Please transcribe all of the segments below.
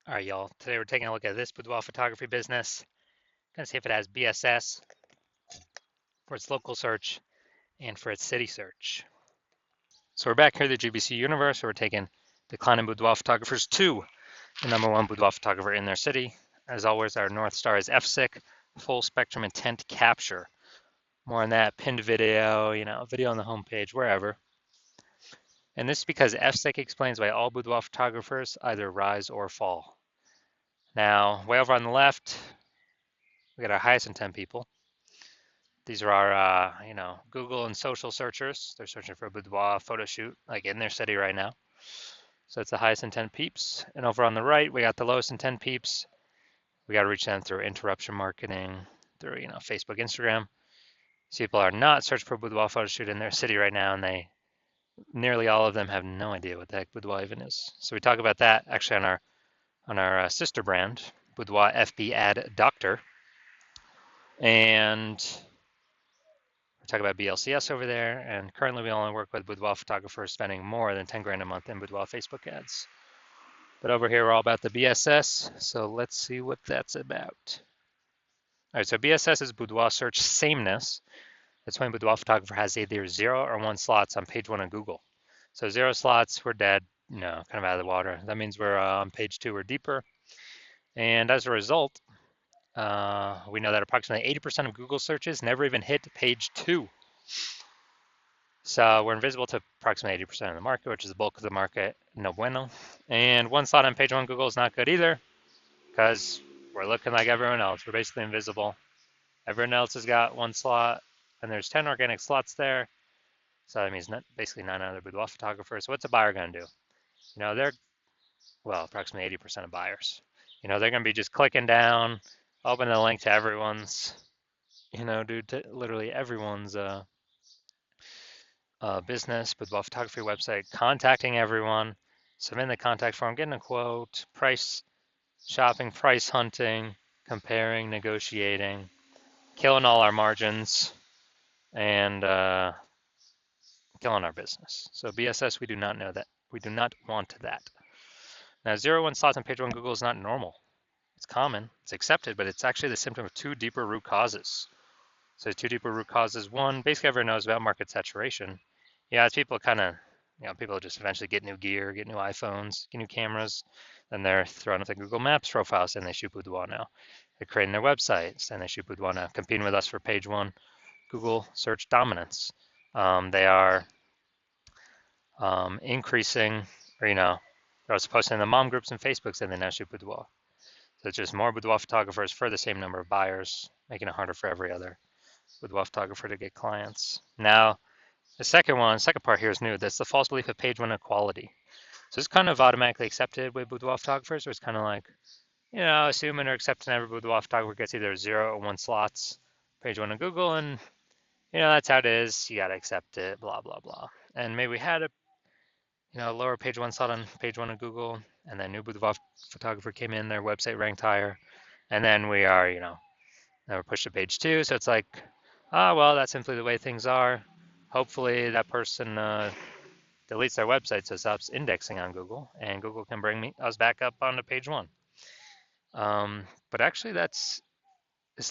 All right, y'all. Today we're taking a look at this boudoir photography business. Gonna see if it has BSS for its local search and for its city search. So we're back here at the GBC universe. Where we're taking declining boudoir photographers to the #1 boudoir photographer in their city. As always, our North Star is FSIC, full spectrum intent capture. More on that, pinned video, video on the homepage, wherever. And this is because FSIC explains why all boudoir photographers either rise or fall. Now, way over on the left, we got our highest intent people. These are our, Google and social searchers. They're searching for a boudoir photo shoot, like in their city right now. So it's the highest intent peeps. And over on the right, we got the lowest intent peeps. We got to reach them through interruption marketing, through, Facebook, Instagram. These people are not searching for a boudoir photo shoot in their city right now, and nearly all of them have no idea what the heck boudoir even is. So we talk about that actually on our sister brand, Boudoir FB Ad Doctor. And we talk about BLCS over there, and currently we only work with boudoir photographers spending more than 10 grand a month in boudoir Facebook ads. But over here, we're all about the BSS, so let's see what that's about. All right, so BSS is boudoir search sameness. That's when boudoir photographer has either 0 or 1 slots on page 1 of Google. So 0 slots, we're dead, kind of out of the water. That means we're on page 2 or deeper. And as a result, we know that approximately 80% of Google searches never even hit page 2. So we're invisible to approximately 80% of the market, which is the bulk of the market, no bueno. And 1 slot on page 1 Google is not good either, because we're looking like everyone else. We're basically invisible. Everyone else has got 1 slot, and there's 10 organic slots there. So that means basically 9 other boudoir photographers. So what's a buyer going to do? They're, approximately 80% of buyers. They're going to be just clicking down, open the link to everyone's, to literally everyone's business, boudoir photography website, contacting everyone, submitting the contact form, getting a quote, price shopping, price hunting, comparing, negotiating, killing all our margins, and killing our business. So BSS, we do not know that. We do not want that. Now, 0-1 slots on page 1 Google is not normal. It's common, it's accepted, but it's actually the symptom of 2 deeper root causes. So 2 deeper root causes. One, basically everyone knows about market saturation. Yeah, as people people just eventually get new gear, get new iPhones, get new cameras, then they're throwing up the Google Maps profiles and they shoot boudoir now. They're creating their websites and they shoot boudoir now, competing with us for page 1 Google search dominance. They are increasing, or I was posting in the mom groups and Facebooks and they now shoot boudoir. So it's just more boudoir photographers for the same number of buyers, making it harder for every other boudoir photographer to get clients. Now, the second part here is new. That's the false belief of page 1 equality. So it's kind of automatically accepted with boudoir photographers, where it's kind of like, assuming or accepting every boudoir photographer gets either 0 or 1 slots, page 1 of Google, and that's how it is. You gotta accept it, blah blah blah. And maybe we had a lower page 1 slot on page 1 of Google, and then new boudoir photographer came in, their website ranked higher, and then we are, now we're pushed to page 2. So it's like, well, that's simply the way things are. Hopefully that person deletes their website so it stops indexing on Google, and Google can bring us back up onto page 1. But actually, this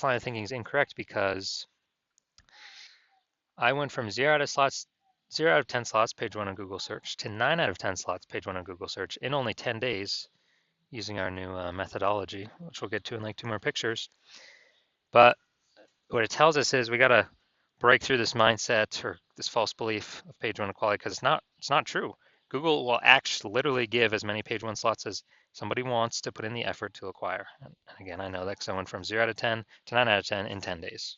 line of thinking is incorrect, because I went from 0 out of 10 slots, page 1 on Google search, to 9 out of 10 slots, page 1 on Google search in only 10 days using our new methodology, which we'll get to in like 2 more pictures. But what it tells us is we got to break through this mindset or this false belief of page 1 equality, because it's not true. Google will actually literally give as many page 1 slots as somebody wants to put in the effort to acquire. And again, I know that because I went from 0 out of 10 to 9 out of 10 in 10 days.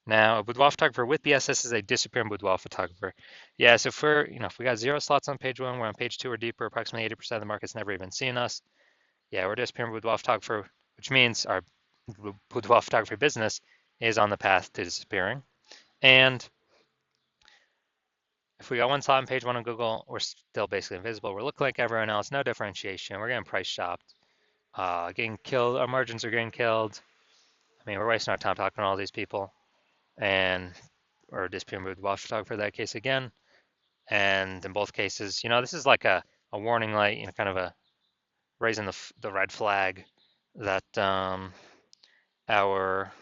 Now, a boudoir photographer with BSS is a disappearing boudoir photographer. Yeah, so if we got 0 slots on page 1, we're on page 2 or deeper, approximately 80% of the market's never even seen us. Yeah, we're a disappearing boudoir photographer, which means our boudoir photography business is on the path to disappearing. And if we got 1 slot on page 1 on Google, we're still basically invisible. We're looking like everyone else, no differentiation. We're getting price shopped, getting killed. Our margins are getting killed. I mean, we're wasting our time talking to all these people, and we're disappearing boudoir photographer in that case again. And in both cases, this is like a warning light, kind of a raising the red flag that our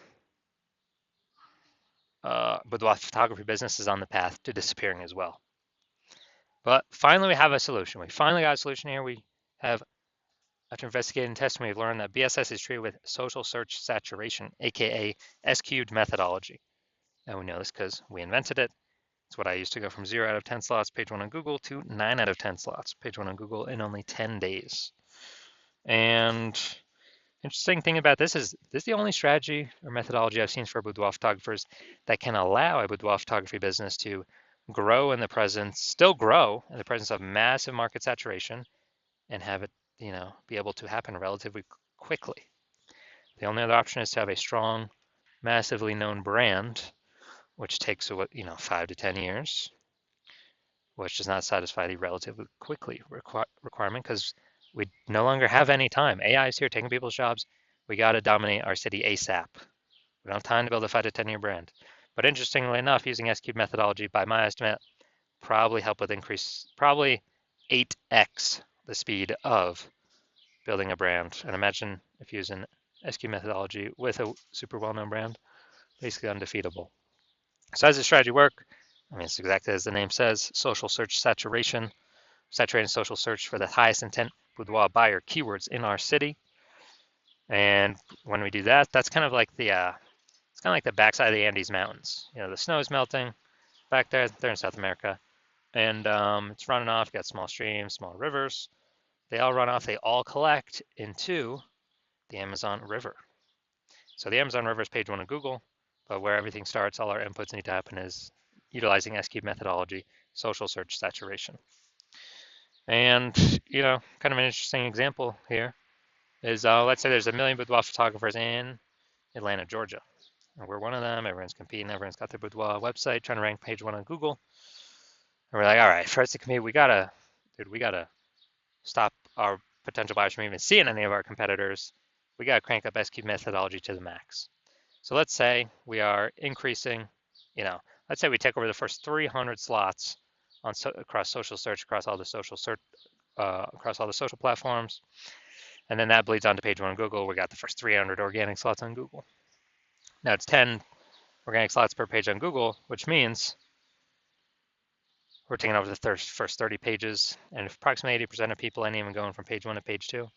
boudoir photography business is on the path to disappearing as well. But finally, we have a solution. We finally got a solution here. We have, after investigating and testing, we've learned that BSS is treated with social search saturation, aka S-cubed methodology. And we know this because we invented it. It's what I used to go from 0 out of 10 slots, page 1 on Google, to 9 out of 10 slots, page 1 on Google, in only 10 days. And interesting thing about this is the only strategy or methodology I've seen for boudoir photographers that can allow a boudoir photography business to still grow in the presence of massive market saturation and have it, be able to happen relatively quickly. The only other option is to have a strong, massively known brand, which takes, 5 to 10 years, which does not satisfy the relatively quickly requirement because we no longer have any time. AI is here taking people's jobs. We got to dominate our city ASAP. We don't have time to build a 5 to 10-year brand. But interestingly enough, using S-cube methodology, by my estimate, probably 8x the speed of building a brand. And imagine if you use an S-cube methodology with a super well-known brand, basically undefeatable. So how does this strategy work? I mean, it's exactly as the name says, social search saturation, saturating social search for the highest intent boudoir buyer keywords in our city. And when we do that, that's kind of like the backside of the Andes Mountains. The snow is melting back there. They're in South America, and it's running off. You got small streams, small rivers. They all run off. They all collect into the Amazon River. So the Amazon River is page 1 of Google, but where everything starts, all our inputs need to happen is utilizing S-cube methodology, social search saturation. And, kind of an interesting example here is, let's say there's 1 million boudoir photographers in Atlanta, Georgia. And we're one of them. Everyone's competing. Everyone's got their boudoir website trying to rank page 1 on Google. And we're like, all right, for us to compete, we gotta stop our potential buyers from even seeing any of our competitors. We gotta crank up S-cube methodology to the max. So let's say we are increasing, let's say we take over the first 300 slots across social search, across all the social platforms, and then that bleeds onto page 1 on Google. We got the first 300 organic slots on Google. Now it's 10 organic slots per page on Google, which means we're taking over the first 30 pages, and if approximately 80% of people ain't even going from page 1 to page 2,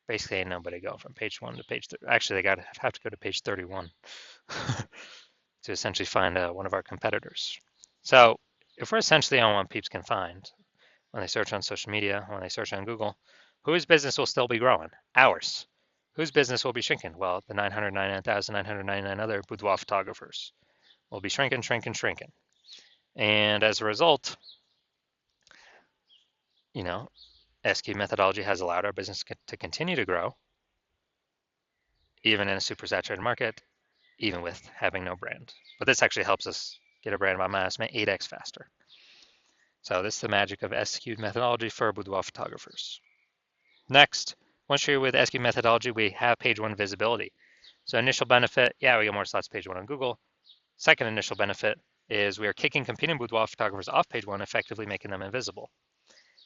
basically ain't nobody going from page 1 to page 3. Actually, they have to go to page 31 to essentially find one of our competitors. So if we're essentially on what peeps can find when they search on social media, when they search on Google, whose business will still be growing? Ours. Whose business will be shrinking? Well, the 999,999 other boudoir photographers will be shrinking. And as a result, S-cube methodology has allowed our business to continue to grow, even in a super saturated market, even with having no brand. But this actually helps us get a brand by my estimate 8x faster. So this is the magic of S-cube methodology for boudoir photographers. Next, once you're with S-cube methodology, we have page 1 visibility. So initial benefit, we get more slots page 1 on Google. Second initial benefit is we are kicking competing boudoir photographers off page 1, effectively making them invisible.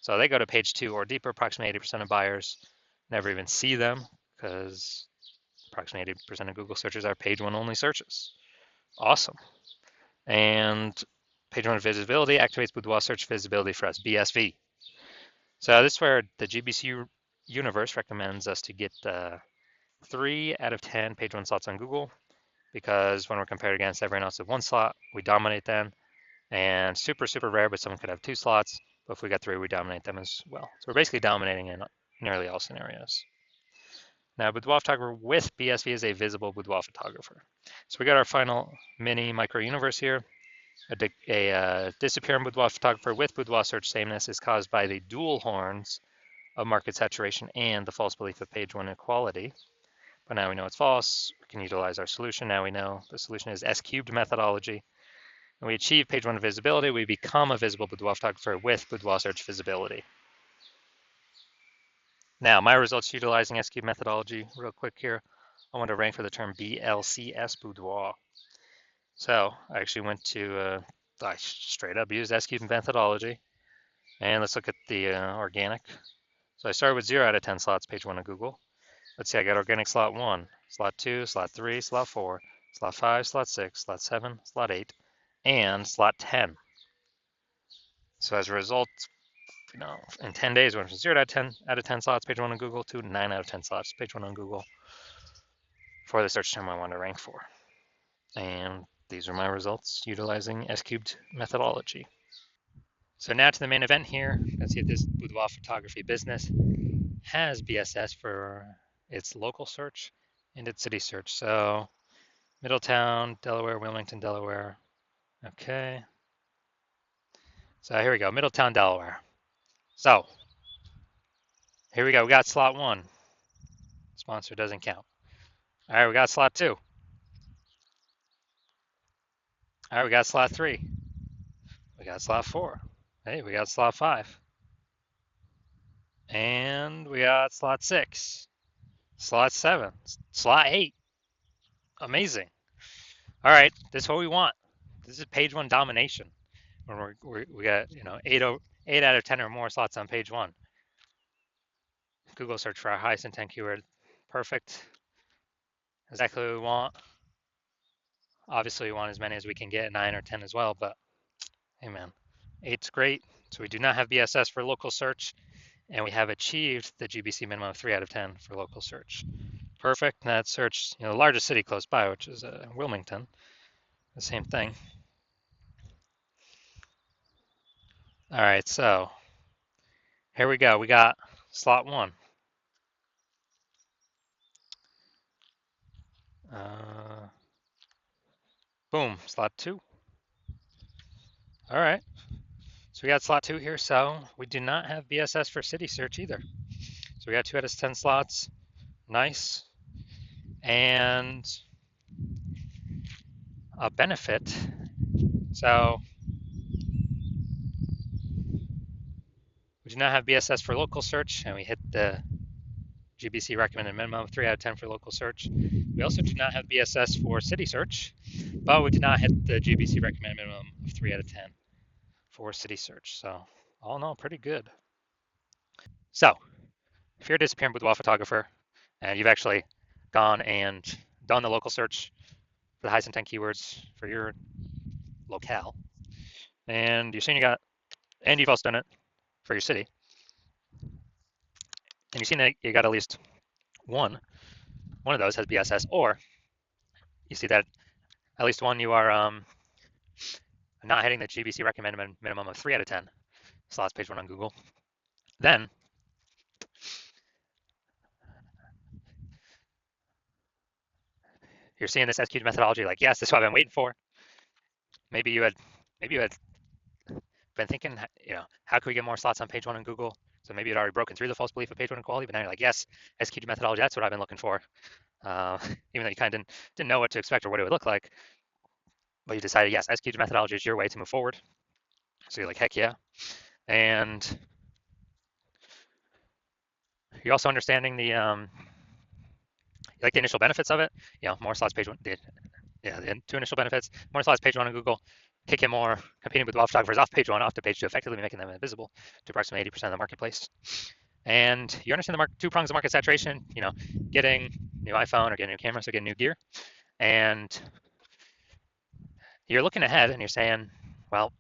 So they go to page 2 or deeper. Approximately 80% of buyers never even see them because approximately 80% of Google searches are page 1 only searches. Awesome. And page 1 visibility activates boudoir search visibility for us, BSV. So this is where the GBC universe recommends us to get 3 out of 10 page 1 slots on Google, because when we're compared against everyone else with 1 slot, we dominate them. And super, super rare, but someone could have 2 slots. But if we got 3, we dominate them as well. So we're basically dominating in nearly all scenarios. Now, boudoir photographer with BSV is a visible boudoir photographer. So we got our final mini micro universe here. A disappearing boudoir photographer with boudoir search sameness is caused by the dual horns of market saturation and the false belief of page 1 equality. But now we know it's false. We can utilize our solution. Now we know the solution is S-cubed methodology. And we achieve page 1 visibility. We become a visible boudoir photographer with boudoir search visibility. Now, my results utilizing S-cubed methodology, real quick here. I want to rank for the term BLCS boudoir. So I actually went to, I straight up used S-cubed methodology. And let's look at the organic So I started with 0 out of 10 slots, page 1 of Google. Let's see, I got organic slot 1, slot 2, slot 3, slot 4, slot 5, slot 6, slot 7, slot 8, and slot 10. So as a result, in 10 days, went from 0 out of 10 slots, page 1 on Google, to 9 out of 10 slots, page 1 on Google for the search term I want to rank for. And these are my results utilizing S-cubed methodology. So now to the main event here. Let's see if this boudoir photography business has BSS for its local search and its city search. So Middletown, Delaware, Wilmington, Delaware. Okay. So here we go, Middletown, Delaware. So here we go, we got slot 1. Sponsor doesn't count. All right, we got slot 2. All right, we got slot 3. We got slot 4. Hey, we got slot 5. And we got slot 6. Slot 7. Slot 8. Amazing. All right, this is what we want. This is page 1 domination. When we got 8 out of 10 or more slots on page 1. Google search for our highest intent keyword. Perfect. Exactly what we want. Obviously, we want as many as we can get, 9 or 10 as well, but hey man, 8's great. So we do not have BSS for local search, and we have achieved the GBC minimum of 3 out of 10 for local search. Perfect. And that search, the largest city close by, which is Wilmington, the same thing. All right, so here we go. We got slot 1. Boom, slot 2. All right, so we got slot 2 here. So we do not have BSS for city search either. So we got 2 out of 10 slots. Nice. And a benefit. So we do not have BSS for local search, and we hit the GBC recommended minimum of 3 out of 10 for local search. We also do not have BSS for city search, but we did not hit the GBC recommended minimum of 3 out of 10 for city search. So all in all, pretty good. So if you're a disappearing boudoir photographer and you've actually gone and done the local search for the highest intent keywords for your locale, and you've also done it for your city, and you've seen that you got at least one of those has BSS, or you see that at least one you are not hitting the GBC recommended minimum of 3 out of 10 slots, page 1 on Google, then you're seeing this SQ methodology like, yes, this is what I've been waiting for. Maybe you had been thinking, how can we get more slots on page 1 on Google? So maybe you'd already broken through the false belief of page 1 quality, but now you're like, yes, SQ methodology, that's what I've been looking for. Even though you kind of didn't know what to expect or what it would look like, but you decided, yes, SQ methodology is your way to move forward. So you're like, heck yeah. And you're also understanding the like the initial benefits of it. More slots, page 1. The 2 initial benefits: more slots, page 1 on Google, kick in more competing with boudoir photographers off page 1, off to page 2, effectively making them invisible to approximately 80% of the marketplace. And you understand the 2 prongs of market saturation. Getting new iPhone or getting new camera, so getting new gear, and you're looking ahead and you're saying, well,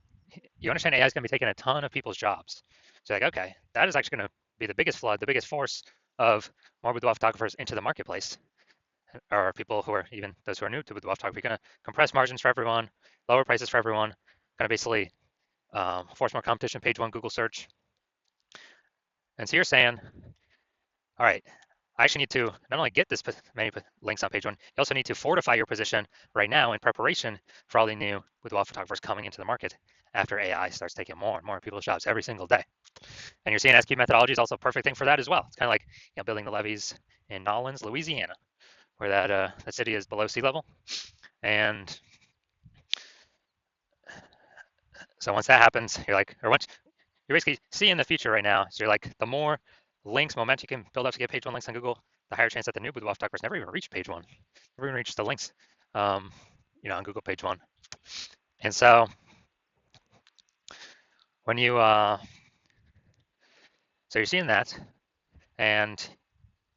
you understand AI is going to be taking a ton of people's jobs. So you're like, okay, that is actually going to be the biggest flood, the biggest force of more boudoir photographers into the marketplace, or people who are even those who are new to boudoir photography, going to compress margins for everyone, lower prices for everyone, going to basically force more competition, page 1 Google search. And so you're saying, all right, I actually need to not only get this many links on page 1, you also need to fortify your position right now in preparation for all the new boudoir photographers coming into the market after AI starts taking more and more people's jobs every single day. And you're seeing SQ methodology is also a perfect thing for that as well. It's kind of like building the levees in Nolens, Louisiana, where that city is below sea level. And so once that happens, you're basically seeing the future right now. So you're like, the more links, momentum you can build up to get page 1 links on Google, the higher chance that the new boudoir photographers never even reach page 1, never even reach the links, on Google page 1. And so when you, so you're seeing that, And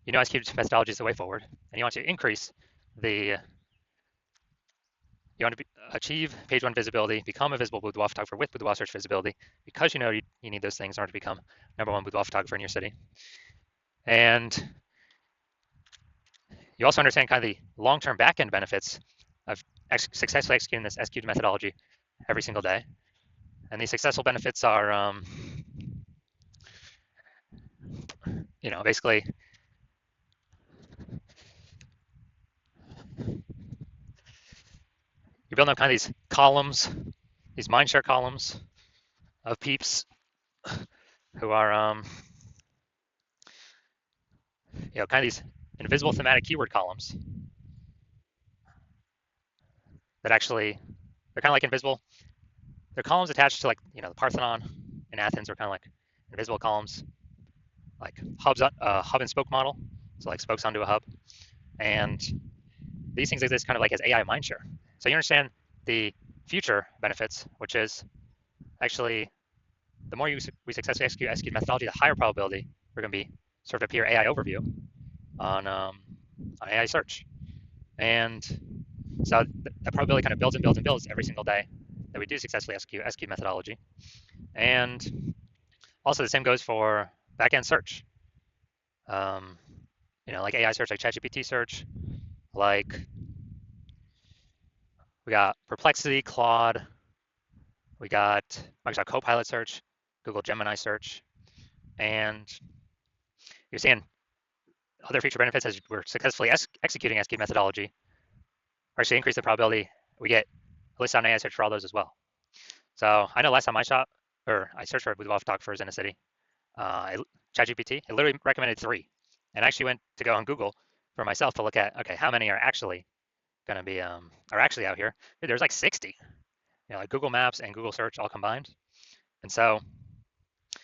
you know S cubed methodology is the way forward, and you want to increase the you want to achieve page one visibility, become a visible boudoir photographer with boudoir search visibility, because you know you need those things in order to become #1 boudoir photographer in your city. And you also understand kind of the long-term back-end benefits of successfully executing this S cubed methodology every single day. And these successful benefits are, basically you're building up kind of these columns, these mindshare columns of peeps who are, kind of these invisible thematic keyword columns that actually, they're kind of like invisible. They're columns attached to like, the Parthenon in Athens are kind of like invisible columns, like hubs, hub and spoke model. So like spokes onto a hub. And these things exist kind of like as AI mindshare. So you understand the future benefits, which is actually the more we successfully execute methodology, the higher probability we're going to be sort of appear AI overview on AI search. And so that probability kind of builds and builds and builds every single day that we do successfully execute methodology. And also the same goes for backend search. Like AI search, like ChatGPT search, like we got Perplexity, Claude, we got Microsoft Copilot search, Google Gemini search, and you're seeing other feature benefits as we're successfully executing SQ methodology actually increase the probability we get a list on AI search for all those as well. So I know last time I searched for boudoir photographers in a city, ChatGPT, it literally recommended 3. And I actually went to go on Google for myself to look at, okay, how many are actually going to be, are actually out here? Dude, there's like 60, like Google Maps and Google Search all combined. And so I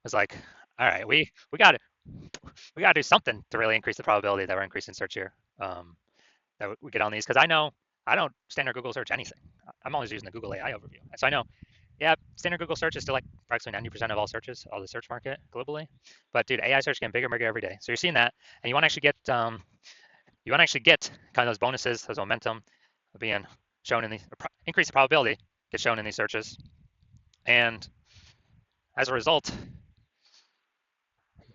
was like, all right, we got to do something to really increase the probability that we're increasing search here. That we get on these, because I know I don't standard Google search anything. I'm always using the Google AI overview. And so I know, yeah, standard Google search is still like approximately 90% of all searches, all the search market globally. But dude, AI search getting bigger and bigger every day. So you're seeing that, and you want to actually get kind of those bonuses, those momentum of being shown in these, increase the probability get shown in these searches. And as a result,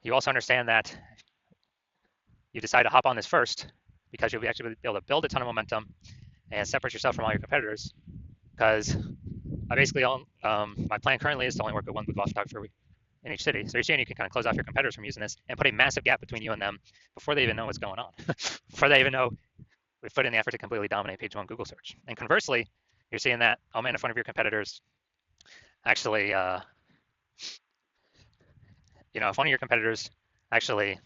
you also understand that you decide to hop on this first because you'll actually be able to build a ton of momentum and separate yourself from all your competitors. Because I basically my plan currently is to only work with one boudoir photographer in each city. So you're seeing you can kind of close off your competitors from using this and put a massive gap between you and them before they even know what's going on, before they even know we've put in the effort to completely dominate page one Google search. And conversely, you're seeing that, oh man, if one of your competitors actually, if one of your competitors actually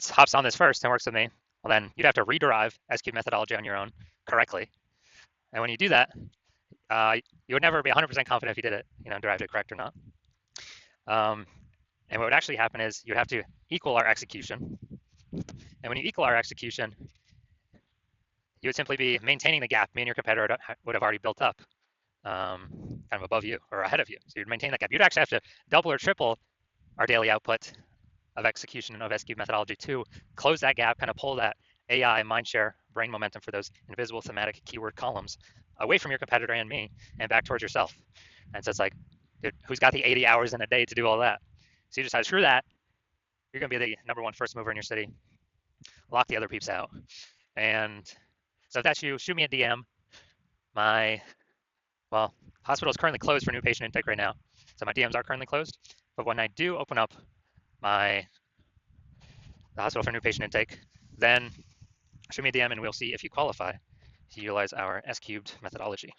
hops on this first and works with me, well then you'd have to rederive SQ methodology on your own correctly. And when you do that, you would never be 100% confident if you did it, derived it correct or not. And what would actually happen is you'd have to equal our execution. And when you equal our execution, you would simply be maintaining the gap me and your competitor would have already built up kind of above you or ahead of you. So you'd maintain that gap. You'd actually have to double or triple our daily output of execution of SQ methodology to close that gap, kind of pull that AI mindshare brain momentum for those invisible thematic keyword columns away from your competitor and me and back towards yourself. And so it's like, dude, who's got the 80 hours in a day to do all that? So you decide, screw that. You're going to be the #1 first mover in your city. Lock the other peeps out. And so if that's you, shoot me a DM. My hospital is currently closed for new patient intake right now. So my DMs are currently closed. But when I do open up the hospital for new patient intake, then shoot me a DM and we'll see if you qualify to utilize our S cubed methodology.